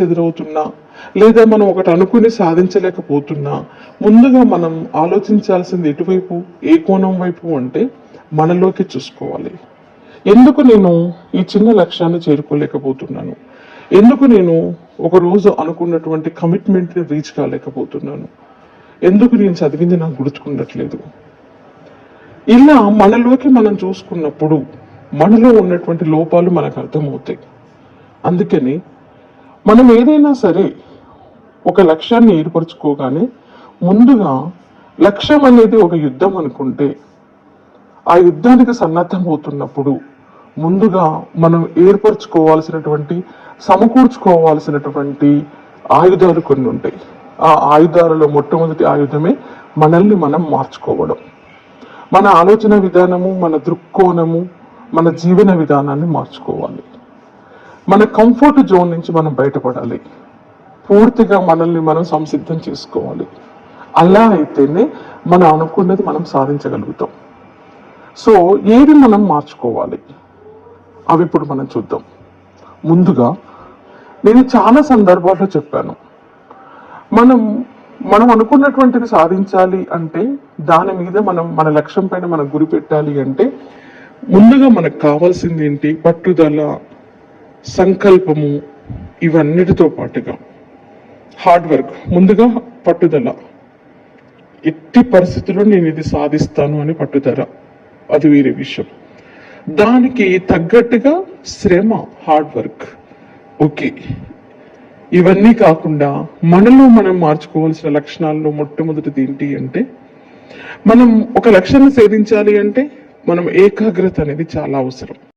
ఎదురవుతున్నా లేదా మనం ఒకటి అనుకుని సాధించలేకపోతున్నా ముందుగా మనం ఆలోచించాల్సింది ఎటువైపు, ఏ కోణం వైపు అంటే మనలోకి చూసుకోవాలి. ఎందుకు నేను ఈ చిన్న లక్ష్యాన్ని చేరుకోలేకపోతున్నాను, ఎందుకు నేను ఒక రోజు అనుకున్నటువంటి కమిట్మెంట్ని రీచ్ కాలేకపోతున్నాను, ఎందుకు నేను చదివింది నాకు గుర్తుకుండట్లేదు. ఇలా మనలోకి మనం చూసుకున్నప్పుడు మనలో ఉన్నటువంటి లోపాలు మనకు అర్థమవుతాయి. అందుకని మనం ఏదైనా సరే ఒక లక్ష్యాన్ని ఏర్పరచుకోగానే ముందుగా లక్ష్యం అనేది ఒక యుద్ధం అనుకుంటే ఆ యుద్ధానికి సన్నద్ధమవుతున్నప్పుడు ముందుగా మనం ఏర్పరచుకోవాల్సినటువంటి సమకూర్చుకోవాల్సినటువంటి ఆయుధాలు కొన్ని ఉంటాయి. ఆ ఆయుధాలలో మొట్టమొదటి ఆయుధమే మనల్ని మనం మార్చుకోవడం. మన ఆలోచన విధానము, మన దృక్కోణము, మన జీవన విధానాన్ని మార్చుకోవాలి. మన కంఫర్ట్ జోన్ నుంచి మనం బయటపడాలి. పూర్తిగా మనల్ని మనం సంసిద్ధం చేసుకోవాలి. అలా అయితేనే మనం అనుకున్నది మనం సాధించగలుగుతాం. సో ఏది మనం మార్చుకోవాలి అవి ఇప్పుడు మనం చూద్దాం. ముందుగా నేను చాలా సందర్భాల్లో చెప్పాను, మనం అనుకున్నటువంటిది సాధించాలి అంటే దాని మీద మన లక్ష్యం పైన మనం గురి పెట్టాలి అంటే ముందుగా మనకు కావాల్సింది ఏంటి? పట్టుదల, సంకల్పము, ఇవన్నిటితో పాటుగా హార్డ్ వర్క్. ముందుగా పట్టుదల, ఎట్టి పరిస్థితుల్లో నేను ఇది సాధిస్తాను అని పట్టుదల, అది వేరే విషయం. దానికి తగ్గట్టుగా శ్రమ, హార్డ్ వర్క్. ఓకే, ఇవన్నీ కాకుండా మనలో మనం మార్చుకోవాల్సిన లక్షణాల్లో మొట్టమొదటిది ఏంటి అంటే మనం ఒక లక్ష్యాన్ని సాధించాలి అంటే మనం ఏకాగ్రత అనేది చాలా అవసరం.